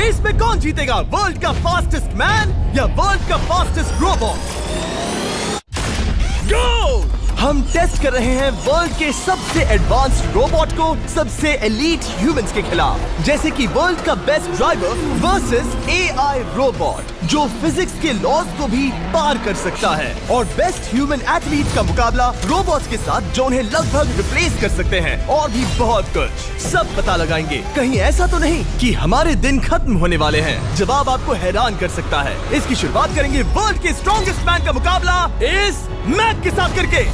Race में कौन जीतेगा, वर्ल्ड का फास्टेस्ट मैन या वर्ल्ड का फास्टेस्ट रोबोट? गो! हम टेस्ट कर रहे हैं वर्ल्ड के सबसे एडवांस्ड रोबोट को सबसे एलीट ह्यूमंस के खिलाफ, जैसे कि वर्ल्ड का best driver versus AI robot जो फिजिक्स के लॉज को भी पार कर सकता है, और बेस्ट ह्यूमन एथलीट का मुकाबला रोबोट्स के साथ जो उन्हें लगभग रिप्लेस कर सकते हैं, और भी बहुत कुछ। सब पता लगाएंगे। कहीं ऐसा तो नहीं कि हमारे दिन खत्म होने वाले हैं? जवाब आपको हैरान कर सकता है। इसकी शुरुआत करेंगे वर्ल्ड के स्ट्रॉन्गेस्ट मैन का मुकाबला इस मैक के साथ करके।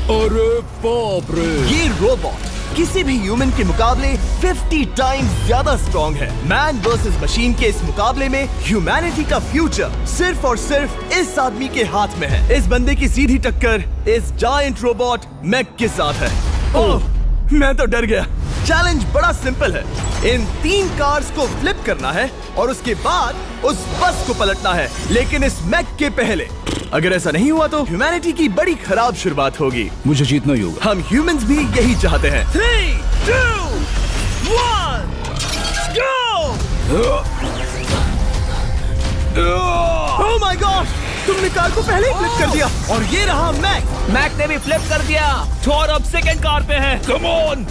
अरे बाप रे! ये रोबोट किसी भी ह्यूमन के मुकाबले 50 टाइम्स ज्यादा स्ट्रॉन्ग है। मैन वर्सेस मशीन के इस मुकाबले में ह्यूमैनिटी का फ्यूचर सिर्फ और सिर्फ इस आदमी के हाथ में है। इस बंदे की सीधी टक्कर इस जायंट रोबोट मैक के साथ है। ओह, मैं तो डर गया। चैलेंज बड़ा सिंपल है। इन 3 कार्स को फ्लिप करना है और उसके बाद उस बस को पलटना है, लेकिन इस मैक के पहले। अगर ऐसा नहीं हुआ तो ह्यूमैनिटी की बड़ी खराब शुरुआत होगी। मुझे जीतना ही होगा। हम ह्यूमंस भी यही चाहते हैं। 3, 2, 1, go! Oh my God! तुमने कार को पहले ही फ्लिप कर दिया, और ये रहा मैक। मैक ने भी फ्लिप कर दिया। थॉर अब सेकंड कार पे है। Come on!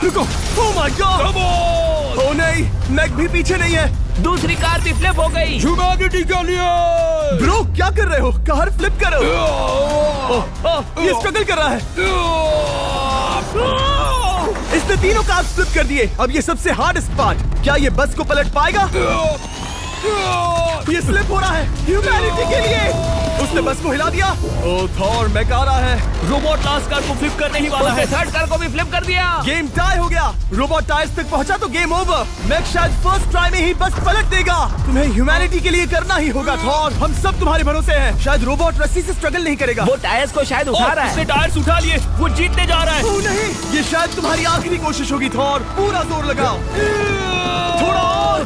रुको! Oh my God! Come on! Oh नहीं, मैक भी पीछे नहीं है। दूसरी कार भी फ्लिप हो गई। ह्यूमैनिटी के लिए! ब्रो, क्या कर रहे हो? कार फ्लिप करो। ये स्ट्रगल कर रहा है। इसने तीनों कार फ्लिप कर दिए। अब ये सबसे हार्डेस्ट पार्ट, क्या ये बस को पलट पाएगा? ये स्लिप हो रहा है ह्यूमैनिटी के लिए। उसने बस को हिला दिया। ओह थॉर, मैक आ रहा है। रोबोट लास्ट कार को फ्लिप करने ही वाला है। थर्ड कार को भी फ्लिप कर दिया। गेम टाई हो गया। रोबोट टायर्स तक पहुंचा तो गेम ओवर। मैक शायद फर्स्ट ट्राई में ही बस पलट देगा। तुम्हें ह्यूमैनिटी के लिए करना ही होगा थॉर। हम सब तुम्हारे भरोसे हैं। शायद रोबोट रस्सी से स्ट्रगल नहीं करेगा। वो टायर्स को शायद उठा रहा है। उसने टायर्स उठा लिए। वो जीतने जा रहा है। ओह नहीं, ये शायद तुम्हारी आखिरी कोशिश होगी थॉर। पूरा जोर लगाओ। थोड़ा और।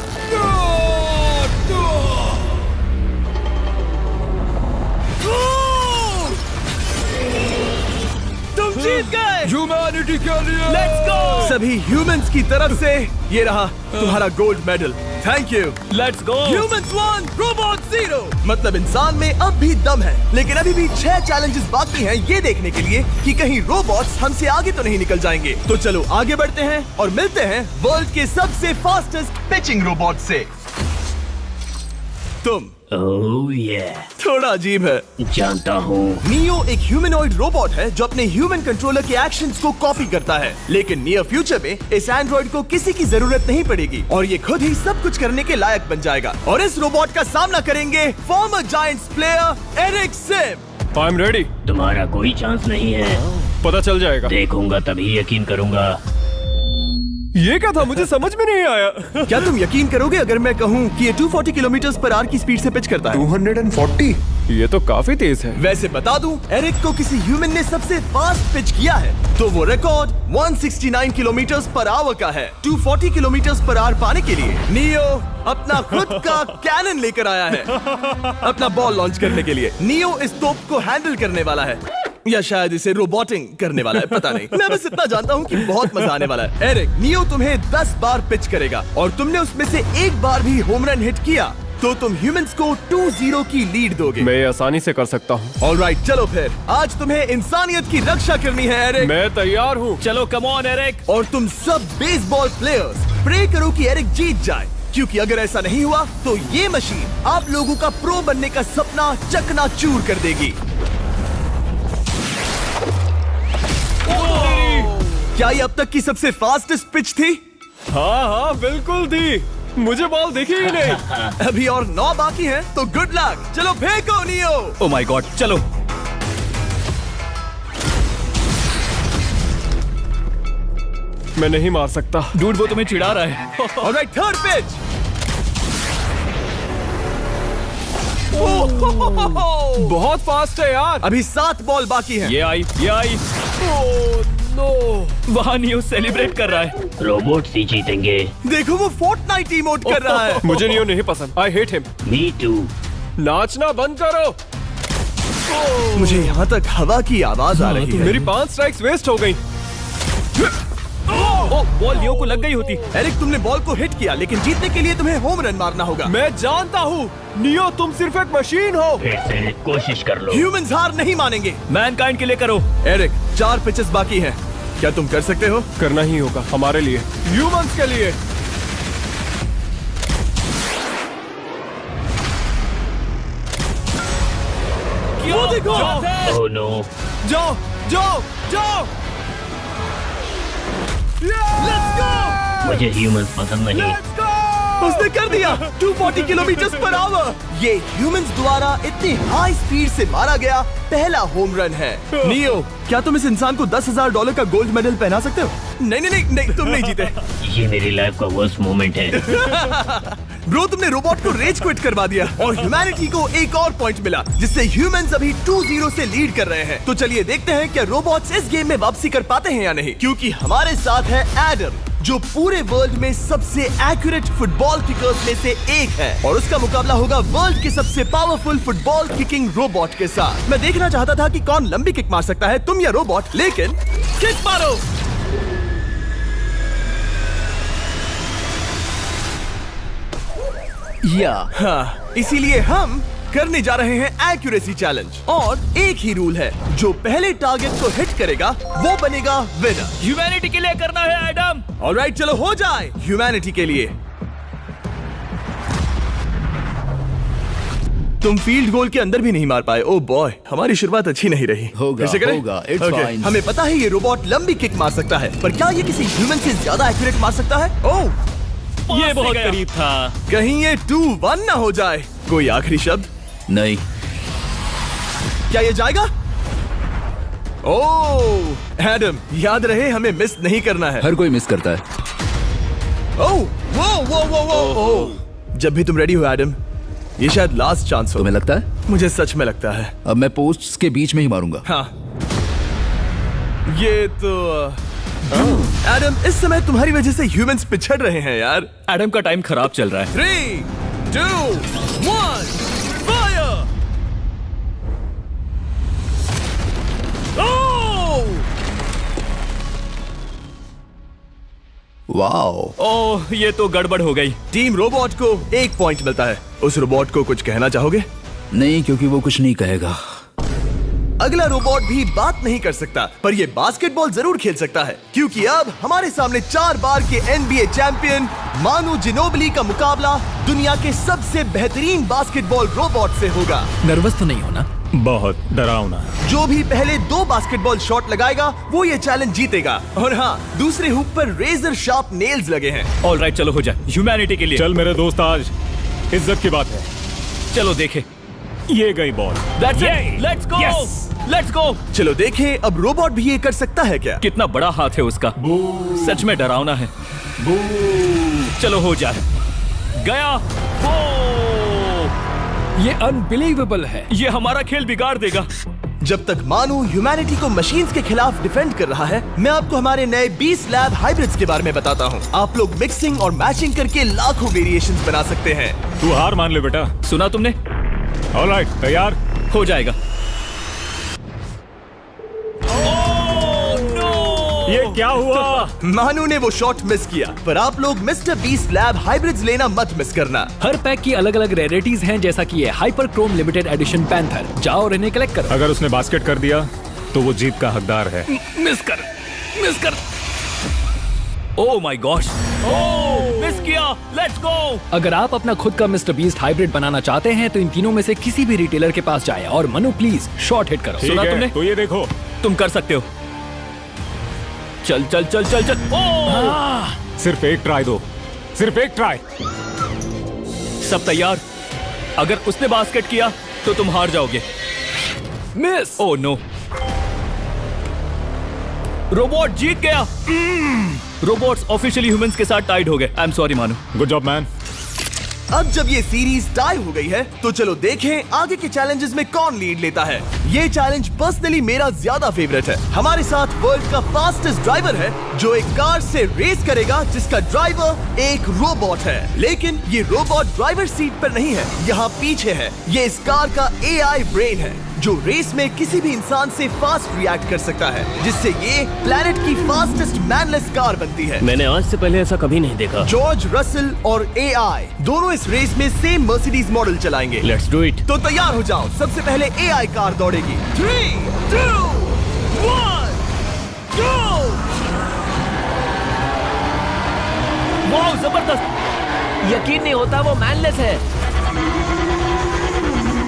तुम जीत गए। ह्यूमैनिटी के लिए! Let's go! सभी ह्यूमंस की तरफ से ये रहा तुम्हारा gold medal. Thank you. Let's go! Humans 1, robot 0। मतलब इंसान में अब भी दम है, लेकिन अभी भी 6 चैलेंजेस बाकी हैं ये देखने के लिए कि कहीं रोबोट्स हमसे आगे तो नहीं निकल जाएंगे। तो चलो आगे बढ़ते हैं और मिलते हैं वर्ल्ड के सबसे फास्टेस्ट पिचिंग रोबोट से। तुम ओह ये थोड़ा अजीब है, जानता हूँ। नियो एक ह्यूमनॉइड रोबोट है जो अपने ह्यूमन कंट्रोलर के एक्शंस को कॉपी करता है, लेकिन नियर फ्यूचर में इस एंड्रॉइड को किसी की जरूरत नहीं पड़ेगी और ये खुद ही सब कुछ करने के लायक बन जाएगा। और इस रोबोट का सामना करेंगे former Giants player Eric Sim. I am ready. तुम्हारा कोई चांस नहीं है। पता चल जाएगा। देखूंगा तभी यकीन करूंगा। ये क्या था, मुझे समझ में नहीं आया। क्या तुम यकीन करोगे अगर मैं कहूँ कि ये 240 किलोमीटर/आवर की स्पीड से पिच करता है? 240? ये तो काफी तेज है। वैसे बता दूं, एरिक को किसी ह्यूमन ने सबसे फास्ट पिच किया है तो वो रिकॉर्ड 169 किलोमीटर/आवर का है। 240 किलोमीटर/आवर पाने के लिए नियो अपना खुद का कैनन लेकर आया है अपना बॉल लॉन्च करने के लिए। नियो इस तोप को हैंडल करने वाला है, या शायद इसे रोबोटिंग करने वाला है, पता नहीं। मैं बस इतना जानता हूँ कि बहुत मजा आने वाला है। एरिक, नियो तुम्हें 10 बार पिच करेगा और तुमने उसमें से एक बार भी होम रन हिट किया तो तुम ह्यूमंस को 2-0 की लीड दोगे। मैं ये आसानी से कर सकता हूँ। ऑलराइट, चलो फिर आज तुम्हें इंसानियत की रक्षा करनी है एरिक। मैं तैयार हूँ। चलो कम ऑन एरिक। और तुम सब बेसबॉल प्लेयर्स प्रे करो कि एरिक जीत जाए, क्योंकि अगर ऐसा नहीं हुआ तो ये मशीन आप लोगों का प्रो बनने का सपना चकनाचूर कर देगी। क्या ये अब तक की सबसे फास्टेस्ट पिच थी? हाँ बिल्कुल थी। मुझे बॉल दिखी ही नहीं। अभी और 9 बाकी हैं, तो गुड लक। चलो फेंको नियो। ओह माय गॉड, चलो। मैं नहीं मार सकता। डूड, वो तुम्हें चिढ़ा रहा है। Alright, third pitch. बहुत फास्ट है यार। अभी 7 बॉल बाकी हैं। ये आई। वहाँ नियो सेलिब्रेट कर रहा है। रोबोट्स ही जीतेंगे। देखो वो फोर्टनाइट इमोट कर रहा है। मुझे नियो नहीं पसंद। I hate him. Me too. नाचना बंद करो। मुझे यहाँ तक हवा की आवाज आ रही है। मेरी 5 स्ट्राइक्स वेस्ट हो गई। ओ, बॉल लियो को लग गई होती। एरिक, तुमने बॉल को हिट किया, लेकिन जीतने के लिए तुम्हें होम रन मारना होगा। मैं जानता हूँ नियो, तुम सिर्फ एक मशीन हो। फिर से कोशिश कर लो। ह्यूमंस हार नहीं मानेंगे। मैनकाइंड के लिए करो। एरिक, 4 पिचेस बाकी हैं। क्या तुम कर सकते हो? करना ही होगा हमारे लिए, ह्यूमंस के लिए। वो देखो। Oh no. जाओ जाओ जाओ। Let's go. मुझे ह्यूमंस पसंद नहीं। उसने कर दिया 240 किलोमीटर पर आवर। ये ह्यूमंस द्वारा इतनी हाई स्पीड से मारा गया पहला होम रन है। नियो, क्या तुम इस इंसान को $10,000 का गोल्ड मेडल पहना सकते हो? नहीं, तुम नहीं जीते। ये मेरी लाइफ का वर्स्ट मोमेंट है। ब्रो, तुमने रोबोट को रेज क्विट करवा दिया और ह्यूमैनिटी को एक और पॉइंट मिला, जिससे ह्यूमंस अभी 2-0 से लीड कर रहे हैं। तो चलिए देखते हैं क्या रोबोट्स इस गेम में वापसी कर पाते हैं या नहीं, क्योंकि हमारे साथ है एडम, जो पूरे वर्ल्ड में सबसे एक्यूरेट फुटबॉल किकर्स में से एक है, और उसका मुकाबला होगा वर्ल्ड के सबसे पावरफुल फुटबॉल किकिंग रोबोट के साथ। मैं देखना चाहता था कि कौन लंबी किक मार सकता है, तुम या रोबोट, लेकिन किक मारो। हाँ, इसीलिए हम करने जा रहे हैं एक्यूरेसी चैलेंज, और एक ही रूल है, जो पहले टारगेट को हिट करेगा वो बनेगा विनर। ह्यूमैनिटी के लिए करना है एडम। ऑलराइट, चलो हो जाए ह्यूमैनिटी के लिए। तुम फील्ड गोल के अंदर भी नहीं मार पाए। ओ बॉय, हमारी शुरुआत अच्छी नहीं रही। होगा, फिर से करें? होगा, it's Okay, fine. हमें पता है ये रोबोट लंबी किक मार सकता है, पर क्या ये किसी ह्यूमन से ज्यादा एक्यूरेट मार सकता है? ओह, ये बहुत करीब था। कहीं ये 2-1 ना हो जाए। कोई आखिरी शब्द? नहीं। क्या ये जाएगा? ओह एडम, याद रहे हमें मिस नहीं करना है। हर कोई मिस करता है। ओह, वो। जब भी तुम रेडी हो एडम, ये शायद लास्ट चांस हो। तुम्हें लगता है? मुझे सच में लगता है। अब मैं पोस्ट्स के बीच में ही मारूंगा। हाँ, ये तो एडम, इस समय तुम्हारी वजह से ह्यूमंस पिछड़ रहे हैं यार। एडम का टाइम खराब चल रहा है। 3, 2, 1, फायर! वाओ। ओह, ये तो गड़बड़ हो गई। टीम रोबोट को 1 पॉइंट मिलता है। उस रोबोट को कुछ कहना चाहोगे? नहीं, क्योंकि वो कुछ नहीं कहेगा। अगला रोबोट भी बात नहीं कर सकता, पर ये बास्केटबॉल जरूर खेल सकता है, क्योंकि अब हमारे सामने 4 बार के NBA चैंपियन मानू जिनोबिली का मुकाबला दुनिया के सबसे बेहतरीन बास्केटबॉल रोबोट से होगा। नर्वस तो नहीं होना? बहुत डरावना। जो भी पहले 2 बास्केटबॉल शॉट लगाएगा वो ये चैलेंज जीतेगा। और हाँ, दूसरे हुक पर रेजर शार्प नेल्स लगे हैं। ऑलराइट, चलो हो जाए ह्यूमैनिटी के लिए। चल मेरे दोस्त, आज इज्जत की बात है। चलो देखे। ये गई ball. That's it. Let's go. Yes. Let's go. चलो देखें, अब रोबोट भी ये कर सकता है क्या? कितना बड़ा हाथ है उसका। सच में डरावना है। चलो हो जाए। गया। ये अनबिलीवेबल है। ये हमारा खेल बिगाड़ देगा। जब तक मानू ह्यूमैनिटी को मशीन्स के खिलाफ डिफेंड कर रहा है, मैं आपको हमारे नए 20 लैब हाइब्रिड्स के बारे में बताता हूँ। आप लोग मिक्सिंग और मैचिंग करके लाखों वेरिएशंस बना सकते हैं। तू हार मान ले बेटा। सुना तुमने? ऑलराइट, तैयार? हो जाएगा। ये क्या हुआ? मानू ने वो शॉट मिस किया, पर आप लोग मिस्टर बीस्ट लैब हाइब्रिड्स लेना मत मिस करना। हर पैक की अलग अलग रेयरिटीज हैं, जैसा कि ये hyper Chrome limited edition panther. जाओ और इन्हें कलेक्ट करो। अगर उसने बास्केट कर दिया तो वो जीत का हकदार है। मिस कर। Oh my gosh. Oh, miss किया। Let's go. अगर आप अपना खुद का मिस्टर बीस्ट हाइब्रिड बनाना चाहते हैं तो इन तीनों में से किसी भी रिटेलर के पास जाएं और मनु प्लीज शॉट हिट करो। ठीक सुना है, तुमने? तो ये देखो। तुम कर सकते हो। चल। ओह! सिर्फ एक ट्राई दो, सिर्फ एक ट्राई। सब तैयार? अगर उसने बास्केट किया तो तुम हार जाओगे। मिस। ओह नो, रोबोट जीत गया। रोबोट्स ऑफिशियली ह्यूमंस के साथ टाइड हो गए। आई एम सॉरी मानू। Good job man. अब जब ये सीरीज टाई हो गई है, तो चलो देखें आगे के चैलेंजेस में कौन लीड लेता है। ये चैलेंज पर्सनली मेरा ज्यादा फेवरेट है। हमारे साथ वर्ल्ड का फास्टेस्ट ड्राइवर है, जो एक कार से रेस करेगा जिसका ड्राइवर एक रोबोट है। लेकिन ये रोबोट ड्राइवर सीट पर नहीं है, यहाँ पीछे है। ये इस कार का AI ब्रेन है। जो रेस में किसी भी इंसान से फास्ट रिएक्ट कर सकता है, जिससे ये प्लेनेट की फास्टेस्ट मैनलेस कार बनती है। मैंने आज से पहले ऐसा कभी नहीं देखा। जॉर्ज रसल और AI दोनों इस रेस में सेम मर्सिडीज मॉडल चलाएंगे। Let's do it. तो तैयार हो जाओ, सबसे पहले AI कार दौड़ेगी। 3, 2, 1, go! वाह जबरदस्त, यकीन नहीं होता वो मैनलेस है।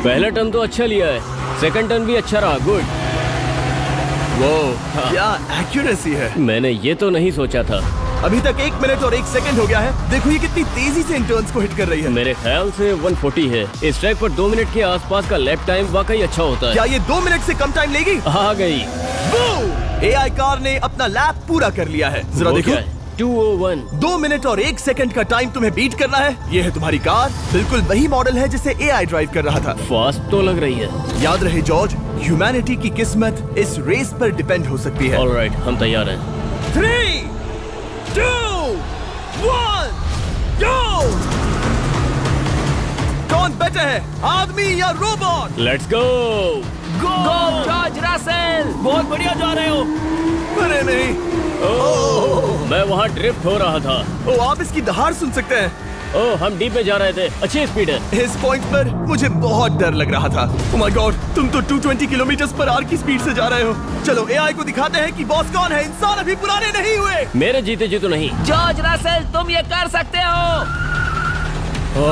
पहला टर्न तो अच्छा लिया है, सेकंड टर्न भी अच्छा रहा। गुड। वो क्या एक्यूरेसी है। मैंने ये तो नहीं सोचा था। अभी तक 1 मिनट और 1 सेकंड हो गया है। देखो ये कितनी तेजी से इन टर्न्स को हिट कर रही है। मेरे ख्याल से 140 है। इस ट्रैक पर 2 मिनट के आसपास का लैप टाइम वाकई अच्छा होता है। क्या ये 2 मिनट से कम टाइम लेगी? आ गई। AI कार ने अपना लैप पूरा कर लिया है। जरा वो देखो, क्या है? 201। 2 मिनट और 1 सेकंड का टाइम तुम्हें बीट करना है। ये है तुम्हारी कार, बिल्कुल वही मॉडल है जिसे AI ड्राइव कर रहा था। फास्ट तो लग रही है। याद रहे जॉर्ज, ह्यूमैनिटी की किस्मत इस रेस पर डिपेंड हो सकती है। ऑलराइट, हम तैयार हैं। 3, 2, 1, go! कौन बेटर है, आदमी या robot? Let's go. Go George Russell, बहुत बढ़िया जा रहे हो। अरे नहीं, मैं वहाँ ड्रिफ्ट हो रहा था। ओ आप इसकी दहाड़ सुन सकते हैं। ओह, हम डीप में जा रहे थे। अच्छी स्पीड है। इस पॉइंट पर मुझे बहुत डर लग रहा था। ओह माय गॉड, तुम तो 220 किलोमीटर पर आवर की स्पीड से जा रहे हो। चलो AI को दिखाते हैं कि बॉस कौन है। इंसान अभी पुराने नहीं हुए। मेरे जीते जी तो नहीं। जॉर्ज रसेल, तुम ये कर सकते हो।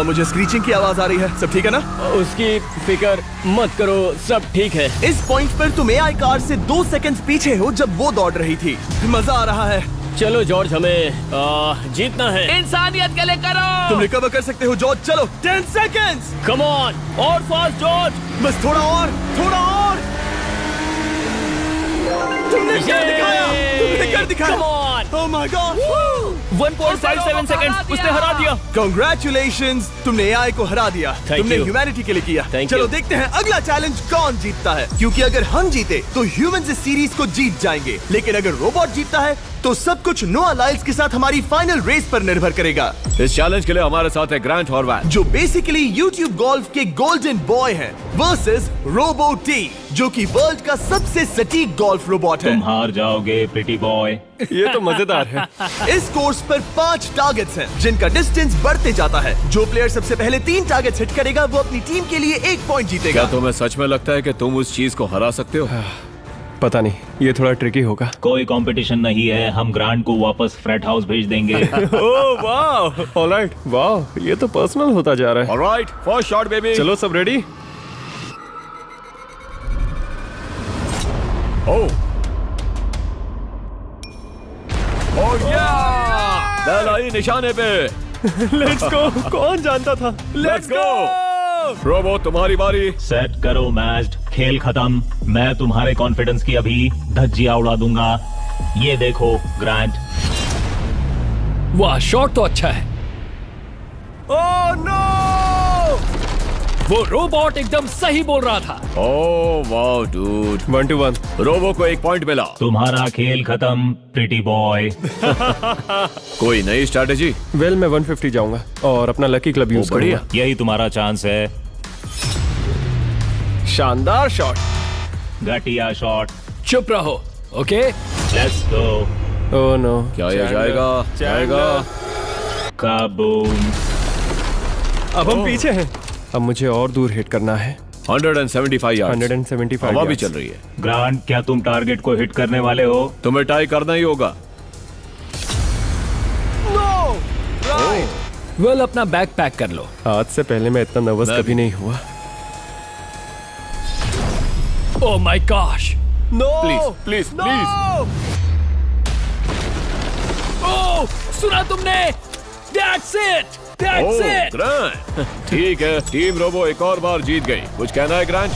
मुझे स्क्रीचिंग की आवाज आ रही है। सब ठीक है ना? उसकी फिक्र मत करो, सब ठीक है। इस पॉइंट पर तुम AI कार से 2 सेकंड पीछे हो जब वो दौड़ रही थी। मजा आ रहा है। चलो जॉर्ज, हमें जीतना है। इंसानियत के लिए करो। तुम रिकवर कर सकते हो जॉर्ज। चलो 10 सेकंड्स। कम ऑन, और फास्ट जॉर्ज। बस थोड़ा और, थोड़ा और। तुमने कर दिखाया, तुमने कर दिखाया। Come on. Oh my God. 1.57 seconds, उसने हरा दिया। Congratulations, तुमने AI को हरा दिया। Thank तुमने you. ह्यूमैनिटी के लिए किया। Thank चलो you. देखते हैं अगला चैलेंज कौन जीतता है, क्योंकि अगर हम जीते तो ह्यूमंस इस सीरीज को जीत जाएंगे, लेकिन अगर रोबोट जीतता है तो सब कुछ नोआ लाइल्स के साथ हमारी फाइनल रेस पर निर्भर करेगा। इस चैलेंज के लिए हमारे साथ है ग्रांट हॉर्वैट, जो बेसिकली YouTube गोल्फ के गोल्डन बॉय हैं, वर्सेस रोबो T, जो कि वर्ल्ड का सबसे सटीक गोल्फ रोबोट है। तुम हार जाओगे प्रिटी बॉय। ये तो मजेदार है। इस कोर्स पर 5 टारगेट्स हैं, जिनका डिस्टेंस बढ़ते जाता है। जो प्लेयर सबसे पहले 3 टारगेट्स हिट करेगा वो अपनी टीम के लिए 1 पॉइंट जीतेगा। क्या तुम्हें सच में लगता है कि तुम उस चीज को हरा सकते हो? पता नहीं, ये थोड़ा ट्रिकी होगा। कोई कंपटीशन नहीं है, हम ग्रांट को वापस फ्रेट हाउस भेज देंगे। ओह वाह, ऑलराइट, वाह, ये तो पर्सनल होता जा रहा है। Alright, first shot baby. चलो सब रेडी? ओह या, बैल आई निशाने पे। Let's go. कौन जानता था? Let's go. रोबो, तुम्हारी बारी। सेट करो मैच, खेल खत्म। मैं तुम्हारे कॉन्फिडेंस की अभी धज्जियां उड़ा दूंगा। ये देखो ग्रांट। वाह, शॉट तो अच्छा है। Oh no! वो रोबोट एकदम सही बोल रहा था। Oh wow dude, 1 to 1। Robo को 1 पॉइंट मिला। तुम्हारा खेल खत्म प्रिटी बॉय। कोई नई स्ट्रैटेजी? वेल, मैं 150 जाऊंगा और अपना लकी क्लब यूज बढ़िया। करूंगा। यही तुम्हारा चांस है। शानदार शॉट। घटिया शॉट। चुप रहो, okay? Let's go. Oh no, क्या ये जाएगा? जाएगा। काबूम। अब हम पीछे हैं। अब मुझे और दूर हिट करना है। 175 यार्ड्स। 175 हवा भी yards। चल रही है। ग्रांट, क्या तुम टारगेट को हिट करने वाले हो? तुम्हें टाई करना ही होगा। वेल, अपना बैग पैक कर लो। आज से पहले मैं इतना नर्वस मैं कभी भी। नहीं हुआ। Oh my gosh. No! Please please please. Oh, सुना तुमने? That's it! That's it! Grant, ठीक है, टीम रोबो एक और बार जीत गई। कुछ कहना है ग्रांट?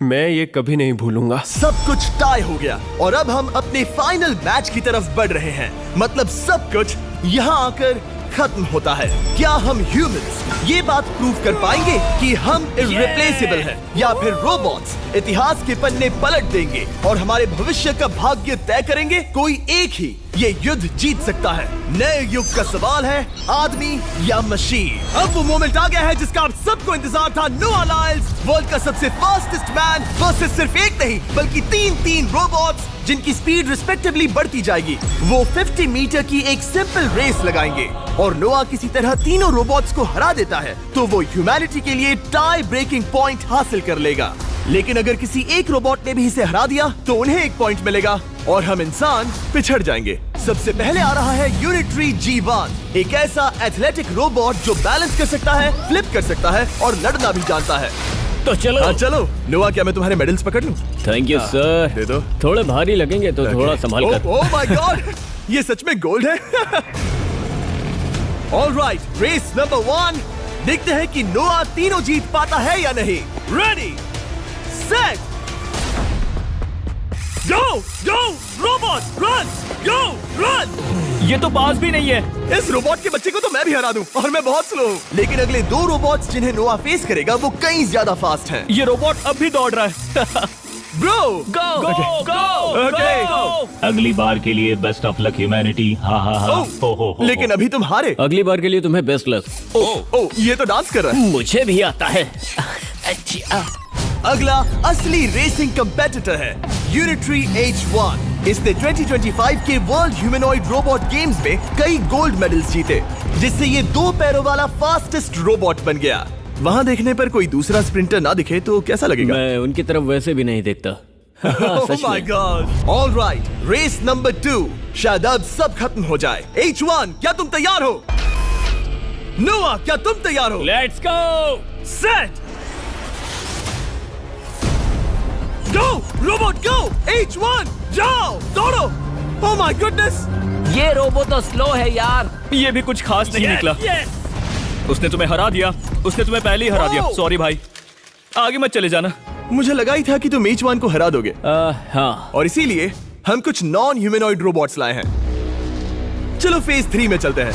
मैं ये कभी नहीं भूलूंगा। सब कुछ टाई हो गया और अब हम अपने फाइनल मैच की तरफ बढ़ रहे हैं। मतलब सब कुछ यहाँ आकर खत्म होता है। क्या हम ह्यूमंस ये बात प्रूव कर पाएंगे कि हम इररिप्लेसेबल हैं, या फिर रोबोट्स इतिहास के पन्ने पलट देंगे और हमारे भविष्य का भाग्य तय करेंगे? कोई एक ही ये युद्ध जीत सकता है। नए युग का सवाल है आदमी या मशीन। अब वो मोमेंट आ गया है जिसका आप सबको इंतजार था। नोआ लाइल्स वर्ल्ड का सबसे फास्टेस्ट मैन वर्सेस सिर्फ एक नहीं बल्कि तीन रोबोट्स जिनकी स्पीड रिस्पेक्टिवली बढ़ती जाएगी। वो 50 मीटर की एक सिंपल रेस लगाएंगे और नोआ किसी तरह तीनों रोबोट्स को हरा देता है तो वो ह्यूमैनिटी के लिए टाई ब्रेकिंग पॉइंट हासिल कर लेगा। लेकिन अगर किसी एक रोबोट ने भी इसे हरा दिया तो उन्हें एक पॉइंट मिलेगा और हम इंसान पिछड़ जाएंगे। सबसे पहले आ रहा है यूनिट्री G1, एक ऐसा एथलेटिक रोबोट जो बैलेंस कर सकता है, फ्लिप कर सकता है और लड़ना भी जानता है। तो चलो। हाँ चलो। नोआ, क्या मैं तुम्हारे मेडल्स पकड़ लूं? Thank you sir. दे दो। थोड़े भारी लगेंगे तो थोड़ा संभाल कर। ओह माय गॉड, ये सच में गोल्ड है। ऑलराइट, रेस नंबर 1, देखते हैं कि नोआ तीनों जीत पाता है या नहीं। रेडी सेट गो गो रोबोट रन गो रन। ये तो पास भी नहीं है। इस रोबोट के बच्चे को तो मैं भी हरा दूं और मैं बहुत स्लो हूं। लेकिन अगले 2 रोबोट्स जिन्हें नोआ फेस करेगा वो कहीं ज्यादा फास्ट हैं। ये रोबोट अब भी दौड़ रहा है। ब्रो गो गो Okay. अगली बार के लिए बेस्ट ऑफ लक ह्यूमैनिटी। हा हा हा। हो। लेकिन अभी तुम हारे। अगली बार के लिए तुम्हें बेस्ट लक। ओ ये तो डांस कर रहा है। मुझे भी आता है। अगला असली रेसिंग कंपेटिटर है यूनिट्री H1। इसने 2025 के वर्ल्ड ह्यूमनॉइड रोबोट गेम्स में कई गोल्ड मेडल्स जीते, जिससे ये 2 पैरों वाला फास्टेस्ट रोबोट बन गया। वहाँ देखने पर कोई दूसरा स्प्रिंटर ना दिखे तो कैसा लगेगा? मैं उनकी तरफ वैसे भी नहीं देखता। Oh my God! All right, race number 2। शायद अब सब खत्म हो जाए। H1, क्या तुम तैयार हो? नोआ, क्या तुम तैयार हो? Let's go. Set go robot go. H1 जाओ दौड़ो। Oh my goodness! ये रोबोट तो स्लो है यार। ये भी कुछ खास नहीं निकला। उसने तुम्हें हरा दिया। उसने तुम्हें पहले ही हरा दिया। Oh! सॉरी भाई, आगे मत चले जाना। मुझे लगा ही था कि तुम H1 को हरा दोगे हाँ। और इसीलिए हम कुछ नॉन ह्यूमनॉइड रोबोट्स लाए हैं। चलो फेज 3 में चलते हैं।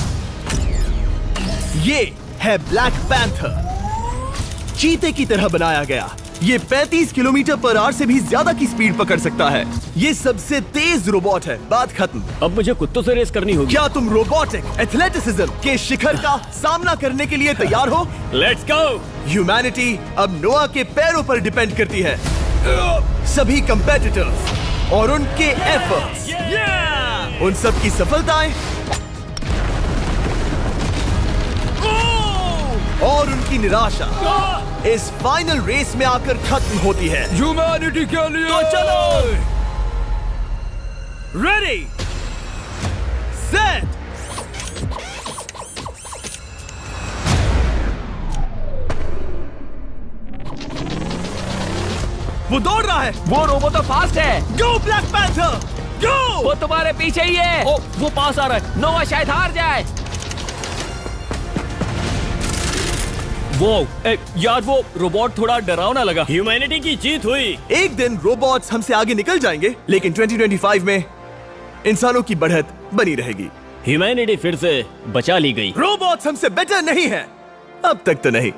ये है ब्लैक पैंथर, चीते की तरह बनाया गया। ये 35 किलोमीटर पर आवर से भी ज्यादा की स्पीड पकड़ सकता है। ये सबसे तेज रोबोट है। बात खत्म। अब मुझे कुत्तों से रेस करनी होगी। क्या तुम रोबोटिक एथलेटिसिज्म के शिखर का सामना करने के लिए तैयार हो? Let's go. ह्यूमैनिटी अब नोआ के पैरों पर डिपेंड करती है। सभी कंपेटिटर्स और उनके एफर्ट्स, उन सब की सफलताएं और उनकी निराशा इस फाइनल रेस में आकर खत्म होती है। ह्यूमैनिटी के लिए। तो चलो। रेडी सेट वो दौड़ रहा है। वो रोबोट तो फास्ट है। गो ब्लैक पैंथर गो। वो तुम्हारे पीछे ही है। ओ, वो पास आ रहा है। नोआ शायद हार जाए। वो यार, वो रोबोट थोड़ा डरावना लगा। ह्यूमैनिटी की जीत हुई। एक दिन रोबोट्स हमसे आगे निकल जाएंगे, लेकिन 2025 में इंसानों की बढ़त बनी रहेगी। ह्यूमैनिटी फिर से बचा ली गई। रोबोट्स हमसे बेटर नहीं है, अब तक तो नहीं।